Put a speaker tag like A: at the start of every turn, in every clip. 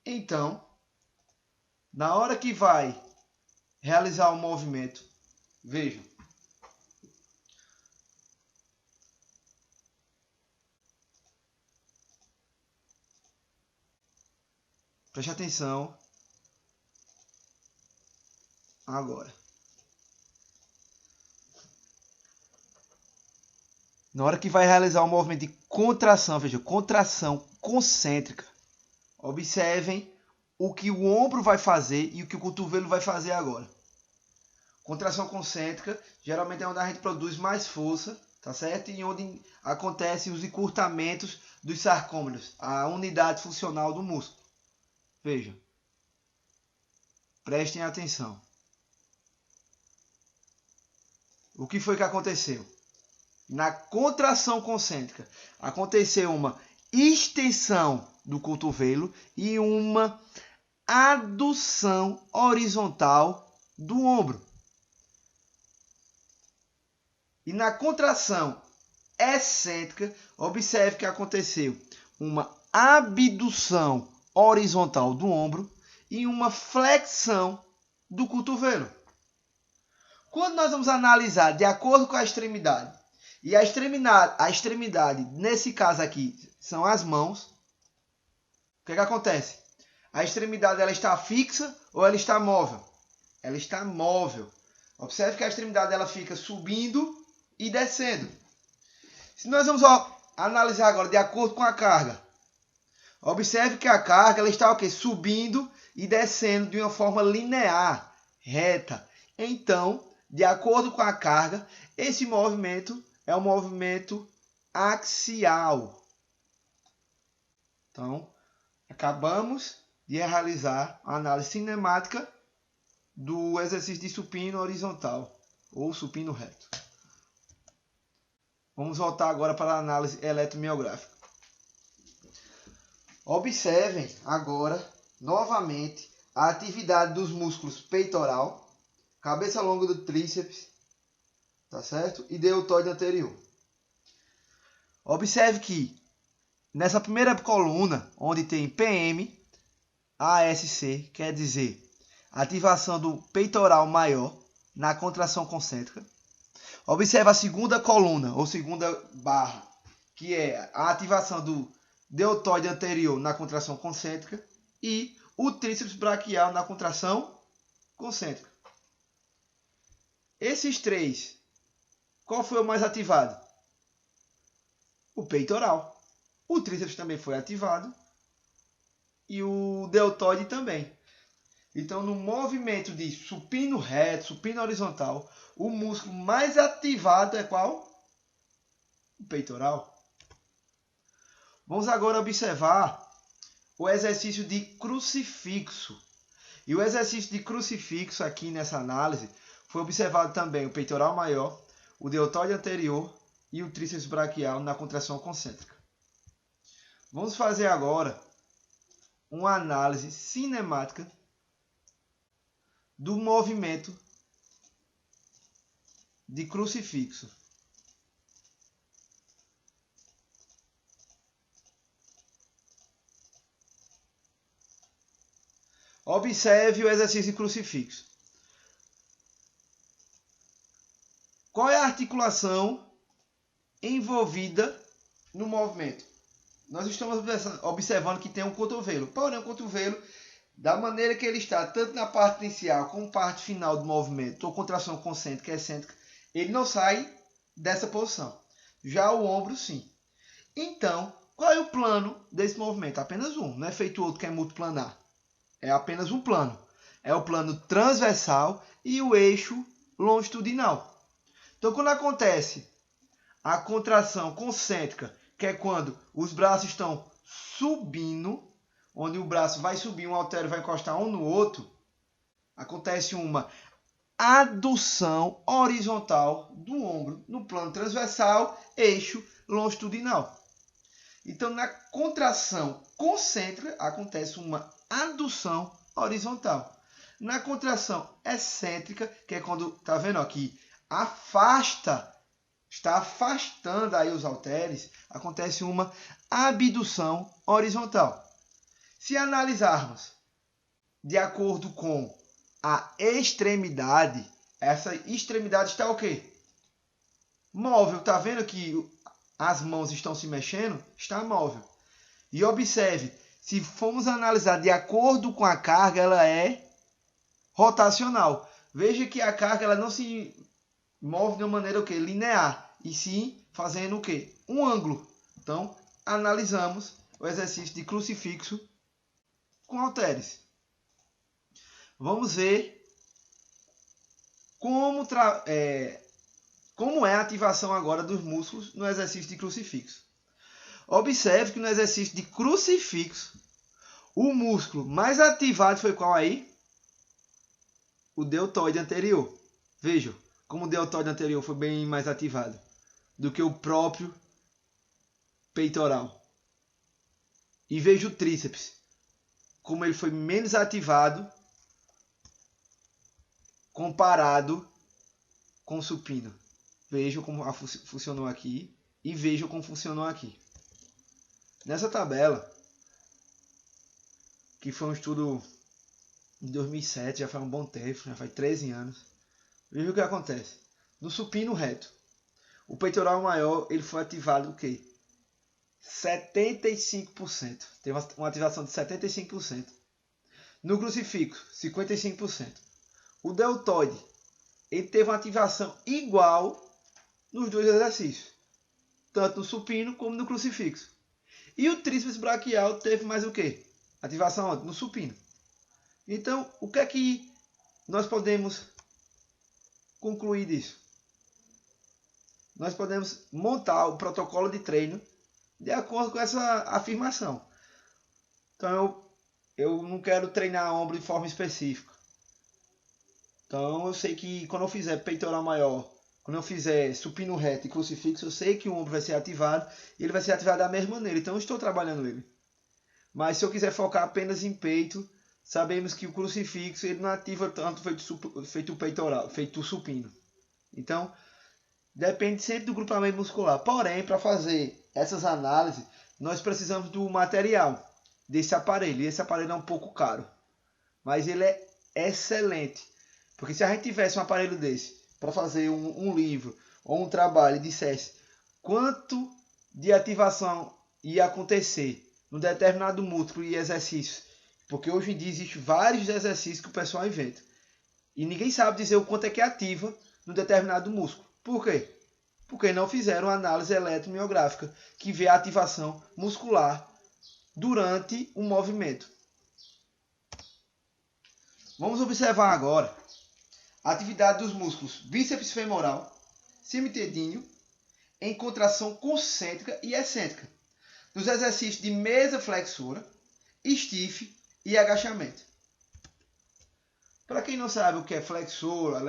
A: Então, na hora que vai realizar o movimento, vejam, preste atenção agora. Na hora que vai realizar o movimento de contração, veja, contração concêntrica. Observem o que o ombro vai fazer e o que o cotovelo vai fazer agora. Contração concêntrica geralmente é onde a gente produz mais força, tá certo? E onde acontecem os encurtamentos dos sarcômeros, a unidade funcional do músculo. Vejam. Prestem atenção. O que foi que aconteceu? Na contração concêntrica, aconteceu uma extensão do cotovelo e uma adução horizontal do ombro. E na contração excêntrica, observe que aconteceu uma abdução horizontal do ombro e uma flexão do cotovelo. Quando nós vamos analisar de acordo com a extremidade, e a extremidade, nesse caso aqui, são as mãos, o que acontece? A extremidade ela está fixa ou ela está móvel? Ela está móvel. Observe que a extremidade ela fica subindo e descendo. Se nós vamos analisar agora de acordo com a carga, observe que a carga ela está o quê? Subindo e descendo de uma forma linear, reta. Então, de acordo com a carga, esse movimento é um movimento axial. Então, acabamos de realizar a análise cinemática do exercício de supino horizontal ou supino reto. Vamos voltar agora para a análise eletromiográfica. Observem agora, novamente, a atividade dos músculos peitoral, cabeça longa do tríceps, tá certo? E deltoide anterior. Observe que nessa primeira coluna, onde tem PM, ASC, quer dizer ativação do peitoral maior na contração concêntrica. Observe a segunda coluna, ou segunda barra, que é a ativação do deltoide anterior na contração concêntrica e o tríceps braquial na contração concêntrica. Esses três, qual foi o mais ativado? O peitoral. O tríceps também foi ativado e o deltoide também. Então, no movimento de supino reto, supino horizontal, o músculo mais ativado é qual? O peitoral. Vamos agora observar o exercício de crucifixo. E o exercício de crucifixo aqui nessa análise foi observado também o peitoral maior, o deltoide anterior e o tríceps braquial na contração concêntrica. Vamos fazer agora uma análise cinemática do movimento de crucifixo. Observe o exercício de crucifixo. Qual é a articulação envolvida no movimento? Nós estamos observando que tem um cotovelo. Porém, o cotovelo, da maneira que ele está, tanto na parte inicial como na parte final do movimento, ou contração concêntrica e excêntrica, ele não sai dessa posição. Já o ombro, sim. Então, qual é o plano desse movimento? Apenas um. Não é feito outro que é multiplanar. É apenas um plano. É o plano transversal e o eixo longitudinal. Então, quando acontece a contração concêntrica, que é quando os braços estão subindo, onde o braço vai subir, um haltério vai encostar um no outro, acontece uma adução horizontal do ombro no plano transversal, eixo longitudinal. Então, na contração concêntrica, acontece uma adução horizontal. Na contração excêntrica, que é quando, tá vendo aqui, está afastando aí os halteres, acontece uma abdução horizontal. Se analisarmos de acordo com a extremidade, essa extremidade está o quê? Móvel. Tá vendo que as mãos estão se mexendo? Está móvel. E observe, se formos analisar de acordo com a carga, ela é rotacional. Veja que a carga ela não se move de uma maneira o quê? Linear, e sim fazendo o quê? Um ângulo. Então, analisamos o exercício de crucifixo com halteres. Vamos ver como é a ativação agora dos músculos no exercício de crucifixo. Observe que no exercício de crucifixo, o músculo mais ativado foi qual aí? O deltoide anterior. Vejam como o deltoide anterior foi bem mais ativado do que o próprio peitoral. E veja o tríceps, como ele foi menos ativado comparado com o supino. Vejam como funcionou aqui e vejam como funcionou aqui. Nessa tabela, que foi um estudo em 2007, já faz um bom tempo, já faz 13 anos. Veja o que acontece. No supino reto, o peitoral maior ele foi ativado o quê? 75%. Teve uma ativação de 75%. No crucifixo, 55%. O deltoide, ele teve uma ativação igual nos dois exercícios. Tanto no supino como no crucifixo. E o tríceps braquial teve mais o quê? Ativação onde? No supino. Então, o que é que nós podemos concluir disso? Nós podemos montar o protocolo de treino de acordo com essa afirmação. Então, eu não quero treinar ombro de forma específica. Então, eu sei que quando eu fizer peitoral maior, quando eu fizer supino reto e crucifixo, eu sei que o ombro vai ser ativado e ele vai ser ativado da mesma maneira. Então, eu estou trabalhando ele. Mas se eu quiser focar apenas em peito, sabemos que o crucifixo ele não ativa tanto feito o peitoral, feito o supino. Então, depende sempre do grupamento muscular. Porém, para fazer essas análises, nós precisamos do material desse aparelho. E esse aparelho é um pouco caro. Mas ele é excelente. Porque se a gente tivesse um aparelho desse para fazer um livro ou um trabalho e dissesse quanto de ativação ia acontecer num determinado músculo e exercício. Porque hoje em dia existem vários exercícios que o pessoal inventa. E ninguém sabe dizer o quanto é que ativa num determinado músculo. Por quê? Porque não fizeram análise eletromiográfica que vê a ativação muscular durante o movimento. Vamos observar agora a atividade dos músculos bíceps femoral, semitendíneo, em contração concêntrica e excêntrica, nos exercícios de mesa flexora, stiff e agachamento. Para quem não sabe o que é flexora,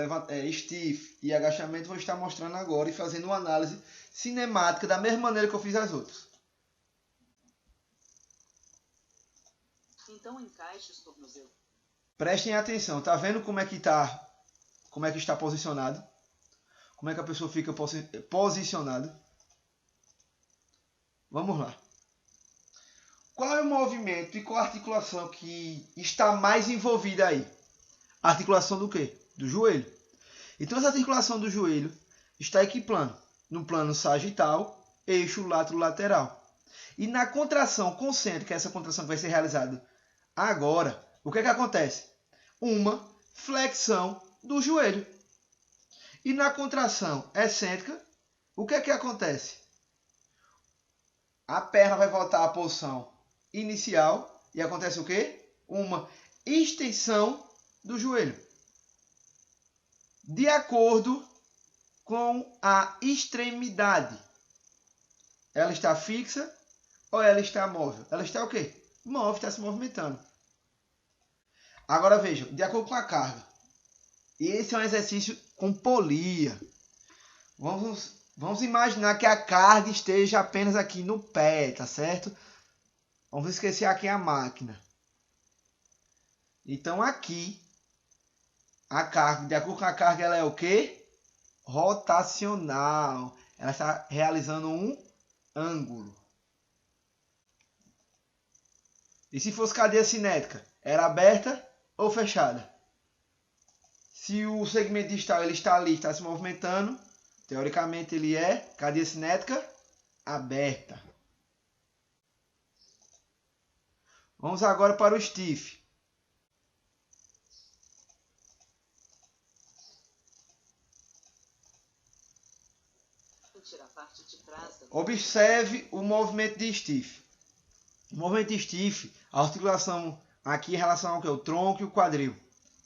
A: stiff e agachamento, vou estar mostrando agora e fazendo uma análise cinemática da mesma maneira que eu fiz as outras.
B: Então encaixe os tornozelos.
A: Prestem atenção, tá vendo como é que está posicionado? Como é que a pessoa fica posicionada? Vamos lá. Qual é o movimento e qual a articulação que está mais envolvida aí? A articulação do quê? Do joelho. Então essa articulação do joelho está equiplano no plano sagital, eixo lateral. E na contração concêntrica, essa contração que vai ser realizada agora, o que é que acontece? Uma flexão do joelho. E na contração excêntrica, o que é que acontece? A perna vai voltar à posição inicial e acontece o quê? Uma extensão do joelho. De acordo com a extremidade. Ela está fixa ou ela está móvel? Ela está o quê? Móvel, está se movimentando. Agora vejam, de acordo com a carga. Esse é um exercício com polia. Vamos imaginar que a carga esteja apenas aqui no pé, tá certo? Vamos esquecer aqui a máquina. Então aqui, a carga, de acordo com a carga, ela é o quê? Rotacional. Ela está realizando um ângulo. E se fosse cadeia cinética, era aberta ou fechada? Se o segmento distal ele está ali, está se movimentando, teoricamente ele é cadeia cinética aberta. Vamos agora para o stiff. Observe o movimento de stiff. O movimento de stiff, a articulação aqui em relação ao que? O tronco e o quadril.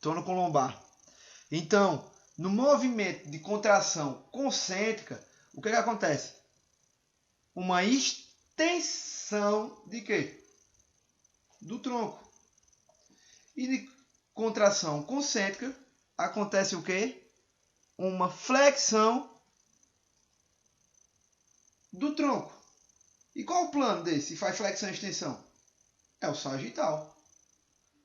A: Tônico lombar. Então, no movimento de contração concêntrica, o que acontece? Uma extensão de quê? Do tronco. E de contração concêntrica, acontece o quê? Uma flexão do tronco. E qual o plano desse? Se faz flexão e extensão? É o sagital.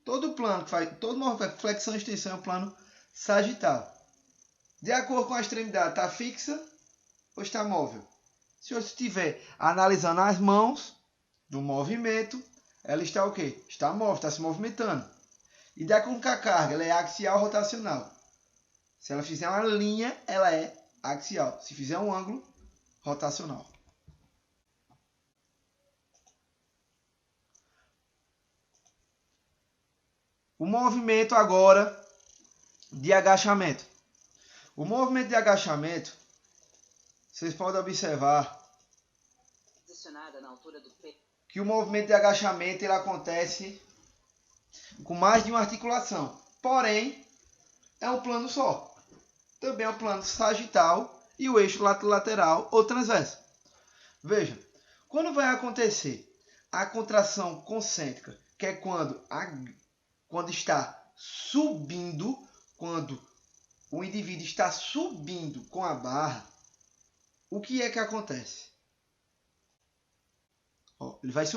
A: Todo plano que faz, todo movimento de flexão e extensão é o plano sagital. De acordo com a extremidade, está fixa ou está móvel? Se você estiver analisando as mãos no movimento, ela está o quê? Está móvel, está se movimentando. E de acordo com a carga, ela é axial ou rotacional. Se ela fizer uma linha, ela é axial. Se fizer um ângulo, rotacional. O movimento agora de agachamento. O movimento de agachamento, vocês podem observar que o movimento de agachamento ele acontece com mais de uma articulação. Porém, é um plano só. Também é o plano sagital e o eixo lateral ou transverso. Veja, quando vai acontecer a contração concêntrica, que é quando está subindo, quando o indivíduo está subindo com a barra, o que é que acontece? Ele vai subir.